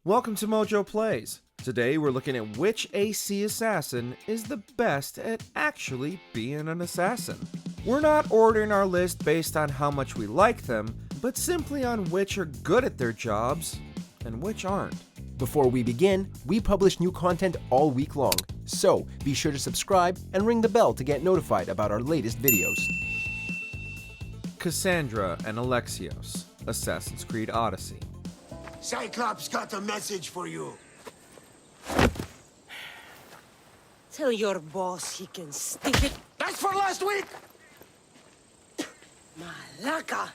Welcome to Mojo Plays. Today we're looking at which AC assassin is the best at actually being an assassin. We're not ordering our list based on how much we like them, but simply on which are good at their jobs and which aren't. Before we begin, we publish new content all week long, so be sure to subscribe and ring the bell to get notified about our latest videos. Cassandra and Alexios, Assassin's Creed Odyssey. Cyclops got a message for you. Tell your boss he can stick it. That's for last week! Malaka!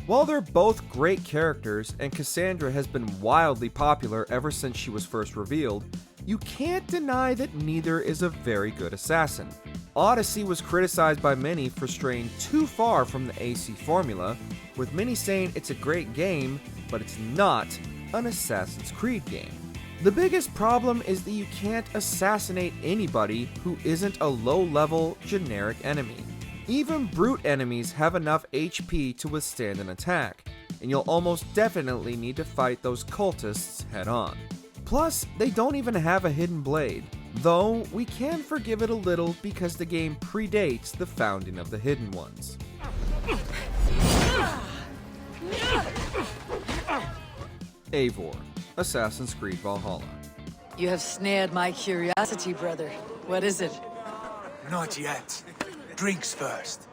While they're both great characters, and Cassandra has been wildly popular ever since she was first revealed, you can't deny that neither is a very good assassin. Odyssey was criticized by many for straying too far from the AC formula, with many saying it's a great game, but it's not an Assassin's Creed game. The biggest problem is that you can't assassinate anybody who isn't a low-level, generic enemy. Even brute enemies have enough HP to withstand an attack, and you'll almost definitely need to fight those cultists head-on. Plus, they don't even have a hidden blade, though we can forgive it a little because the game predates the founding of the Hidden Ones. Eivor, Assassin's Creed Valhalla. You have snared my curiosity, brother. What is it? Not yet. Drinks first.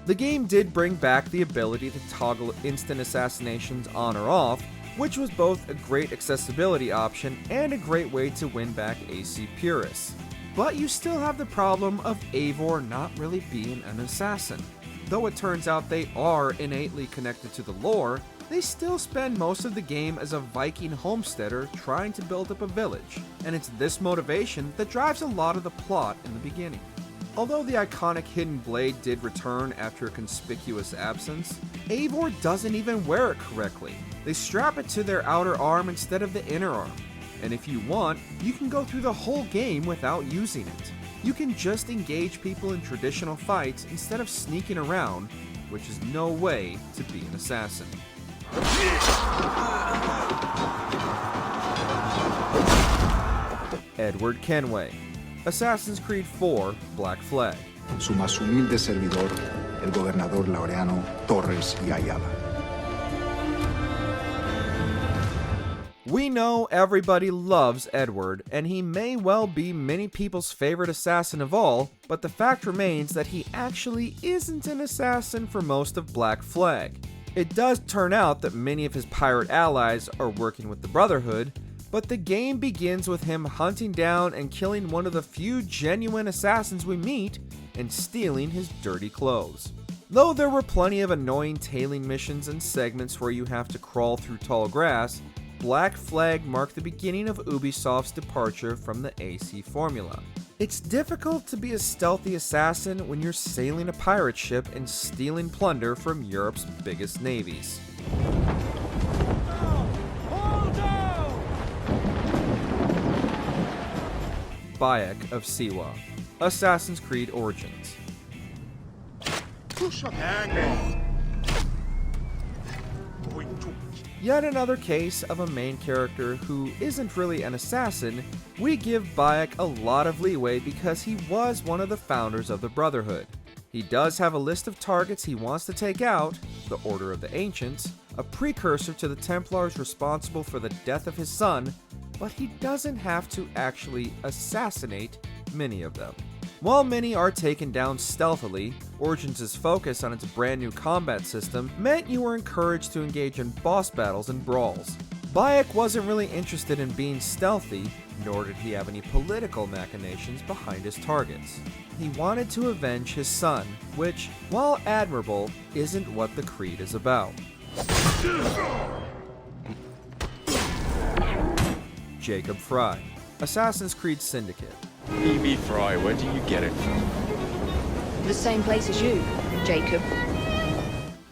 The game did bring back the ability to toggle instant assassinations on or off, which was both a great accessibility option and a great way to win back AC purists. But you still have the problem of Eivor not really being an assassin. Though it turns out they are innately connected to the lore, they still spend most of the game as a Viking homesteader trying to build up a village, and it's this motivation that drives a lot of the plot in the beginning. Although the iconic hidden blade did return after a conspicuous absence, Eivor doesn't even wear it correctly. They strap it to their outer arm instead of the inner arm, and if you want, you can go through the whole game without using it. You can just engage people in traditional fights instead of sneaking around, which is no way to be an assassin. Edward Kenway, Assassin's Creed 4 Black Flag. Su más humilde servidor, el gobernador Laureano Torres y Ayala. We know everybody loves Edward, and he may well be many people's favorite assassin of all, but the fact remains that he actually isn't an assassin for most of Black Flag. It does turn out that many of his pirate allies are working with the Brotherhood, but the game begins with him hunting down and killing one of the few genuine assassins we meet and stealing his dirty clothes. Though there were plenty of annoying tailing missions and segments where you have to crawl through tall grass, Black Flag marked the beginning of Ubisoft's departure from the AC formula. It's difficult to be a stealthy assassin when you're sailing a pirate ship and stealing plunder from Europe's biggest navies. Bayek of Siwa, Assassin's Creed Origins. Yet another case of a main character who isn't really an assassin. We give Bayek a lot of leeway because he was one of the founders of the Brotherhood. He does have a list of targets he wants to take out, the Order of the Ancients, a precursor to the Templars responsible for the death of his son, but he doesn't have to actually assassinate many of them. While many are taken down stealthily, Origins' focus on its brand new combat system meant you were encouraged to engage in boss battles and brawls. Bayek wasn't really interested in being stealthy, nor did he have any political machinations behind his targets. He wanted to avenge his son, which, while admirable, isn't what the Creed is about. Jacob Frye, Assassin's Creed Syndicate. Phoebe Fry, where do you get it from? The same place as you, Jacob.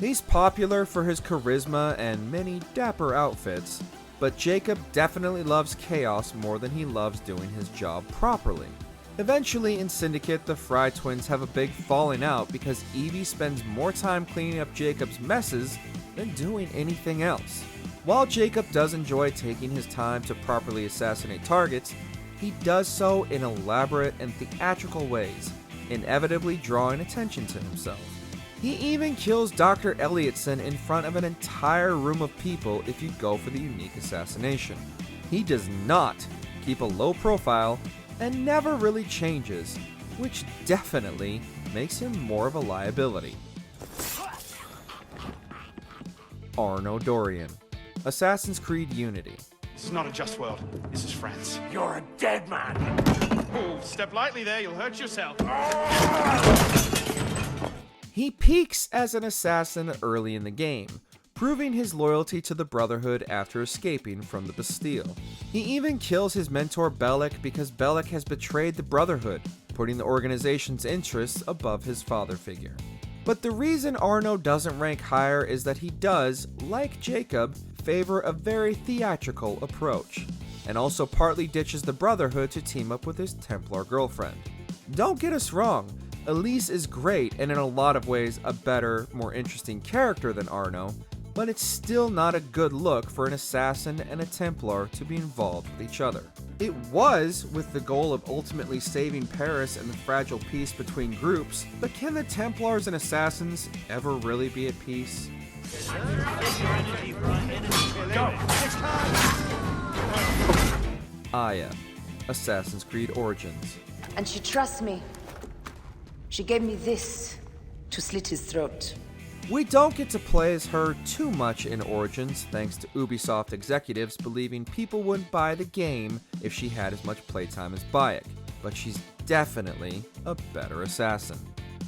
He's popular for his charisma and many dapper outfits, but Jacob definitely loves chaos more than he loves doing his job properly. Eventually, in Syndicate, the Fry twins have a big falling out because Evie spends more time cleaning up Jacob's messes than doing anything else. While Jacob does enjoy taking his time to properly assassinate targets, he does so in elaborate and theatrical ways, inevitably drawing attention to himself. He even kills Dr. Elliotson in front of an entire room of people if you go for the unique assassination. He does not keep a low profile and never really changes, which definitely makes him more of a liability. Arno Dorian, Assassin's Creed Unity. This is not a just world. This is France. You're a dead man. Oh, step lightly there, you'll hurt yourself. He peaks as an assassin early in the game, proving his loyalty to the Brotherhood after escaping from the Bastille. He even kills his mentor Bellic because Bellic has betrayed the Brotherhood, putting the organization's interests above his father figure. But the reason Arno doesn't rank higher is that he does, like Jacob, favor a very theatrical approach, and also partly ditches the Brotherhood to team up with his Templar girlfriend. Don't get us wrong, Elise is great and in a lot of ways a better, more interesting character than Arno, but it's still not a good look for an assassin and a Templar to be involved with each other. It was with the goal of ultimately saving Paris and the fragile peace between groups, but can the Templars and assassins ever really be at peace? Aya, Assassin's Creed Origins. And she trusts me. She gave me this to slit his throat. We don't get to play as her too much in Origins, thanks to Ubisoft executives believing people wouldn't buy the game if she had as much playtime as Bayek, but she's definitely a better assassin.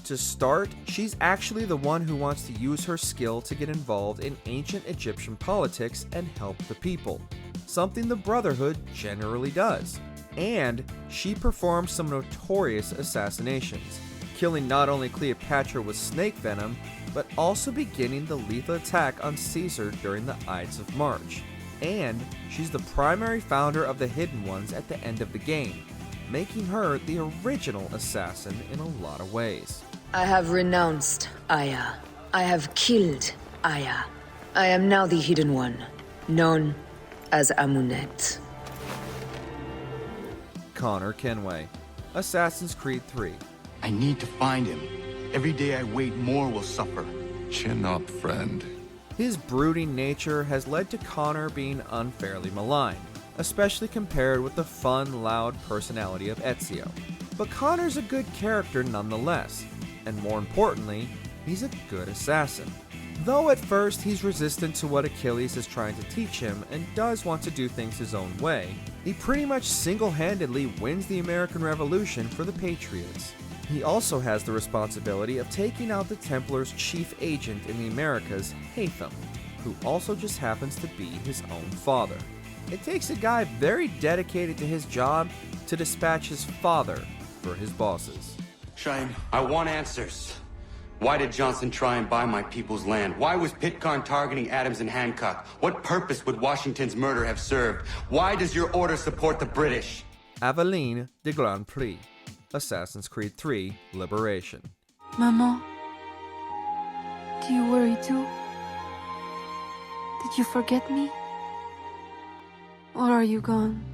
To start, she's actually the one who wants to use her skill to get involved in ancient Egyptian politics and help the people, something the Brotherhood generally does. And she performs some notorious assassinations, killing not only Cleopatra with snake venom, but also beginning the lethal attack on Caesar during the Ides of March. And she's the primary founder of the Hidden Ones at the end of the game, making her the original assassin in a lot of ways. I have renounced Aya. I have killed Aya. I am now the Hidden One, known as Amunet. Connor Kenway, Assassin's Creed 3. I need to find him. Every day I wait, more will suffer. Chin up, friend. His brooding nature has led to Connor being unfairly maligned, especially compared with the fun, loud personality of Ezio. But Connor's a good character nonetheless, and more importantly, he's a good assassin. Though at first he's resistant to what Achilles is trying to teach him and does want to do things his own way, he pretty much single-handedly wins the American Revolution for the Patriots. He also has the responsibility of taking out the Templars' chief agent in the Americas, Haytham, who also just happens to be his own father. It takes a guy very dedicated to his job to dispatch his father for his bosses. Shine. I want answers. Why did Johnson try and buy my people's land? Why was Pitcairn targeting Adams and Hancock? What purpose would Washington's murder have served? Why does your order support the British? Aveline de Grand Prix, Assassin's Creed 3 Liberation. Maman, do you worry too? Did you forget me? Or are you gone?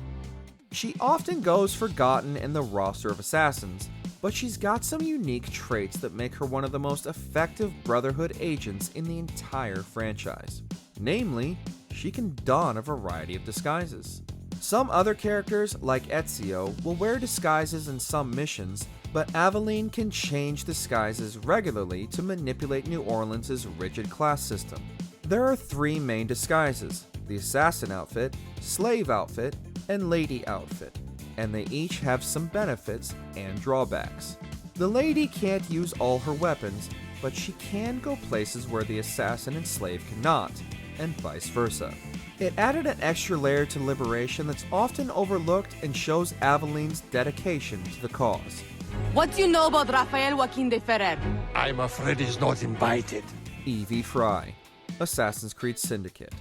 She often goes forgotten in the roster of assassins, but she's got some unique traits that make her one of the most effective Brotherhood agents in the entire franchise. Namely, she can don a variety of disguises. Some other characters, like Ezio, will wear disguises in some missions, but Aveline can change disguises regularly to manipulate New Orleans' rigid class system. There are 3 main disguises: the assassin outfit, slave outfit, and lady outfit, and they each have some benefits and drawbacks. The lady can't use all her weapons, but she can go places where the assassin and slave cannot, and vice versa. It added an extra layer to Liberation that's often overlooked and shows Aveline's dedication to the cause. What do you know about Rafael Joaquin de Ferrer? I'm afraid he's not invited. Evie Fry, Assassin's Creed Syndicate.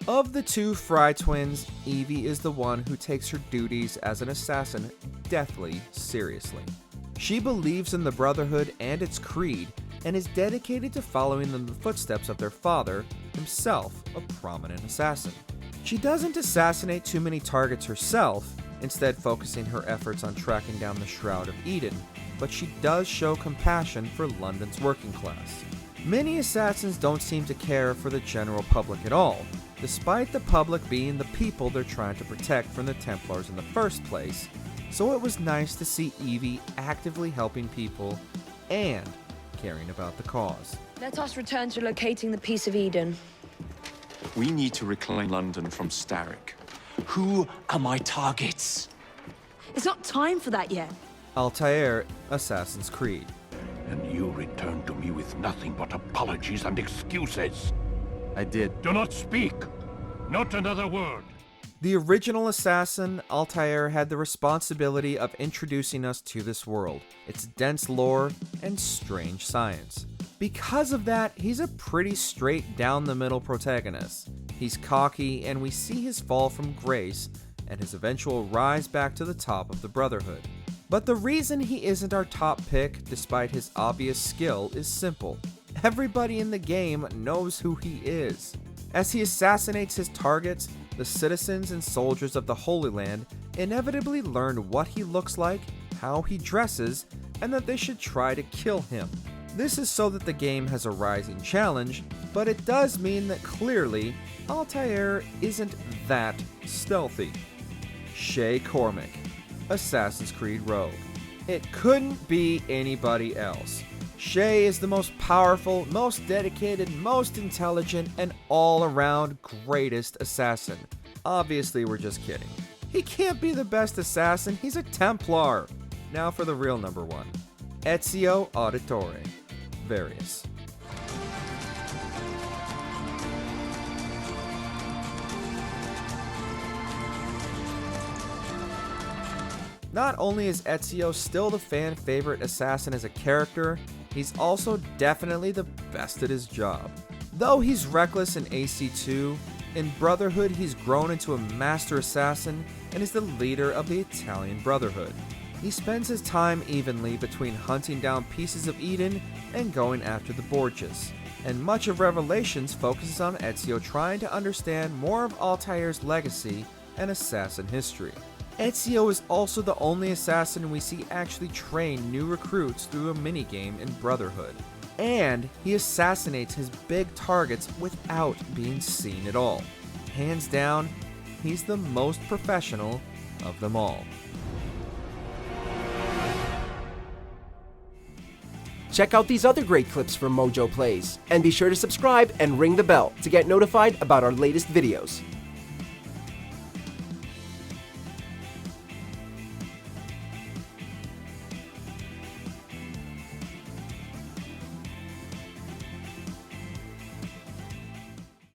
Of the 2 Fry twins, Evie is the one who takes her duties as an assassin deathly seriously. She believes in the Brotherhood and its creed, and is dedicated to following in the footsteps of their father, himself a prominent assassin. She doesn't assassinate too many targets herself, instead focusing her efforts on tracking down the Shroud of Eden, but she does show compassion for London's working class. Many assassins don't seem to care for the general public at all, despite the public being the people they're trying to protect from the Templars in the first place, so it was nice to see Evie actively helping people and caring about the cause. Let us return to locating the Piece of Eden. We need to reclaim London from Starrick. Who are my targets? It's not time for that yet. Altair, Assassin's Creed. And you return to me with nothing but apologies and excuses. I did. Do not speak. Not another word. The original assassin, Altair, had the responsibility of introducing us to this world, its dense lore, and strange science. Because of that, he's a pretty straight down-the-middle protagonist. He's cocky, and we see his fall from grace and his eventual rise back to the top of the Brotherhood. But the reason he isn't our top pick, despite his obvious skill, is simple. Everybody in the game knows who he is. As he assassinates his targets, the citizens and soldiers of the Holy Land inevitably learn what he looks like, how he dresses, and that they should try to kill him. This is so that the game has a rising challenge, but it does mean that clearly, Altair isn't that stealthy. Shay Cormac, Assassin's Creed Rogue. It couldn't be anybody else. Shay is the most powerful, most dedicated, most intelligent, and all-around greatest assassin. Obviously, we're just kidding. He can't be the best assassin, he's a Templar. Now for the real number one. Ezio Auditore, Various. Not only is Ezio still the fan favorite assassin as a character, he's also definitely the best at his job. Though he's reckless in AC2, in Brotherhood he's grown into a master assassin and is the leader of the Italian Brotherhood. He spends his time evenly between hunting down pieces of Eden and going after the Borgias, and much of Revelations focuses on Ezio trying to understand more of Altair's legacy and assassin history. Ezio is also the only assassin we see actually train new recruits through a minigame in Brotherhood. And he assassinates his big targets without being seen at all. Hands down, he's the most professional of them all. Check out these other great clips from Mojo Plays, and be sure to subscribe and ring the bell to get notified about our latest videos.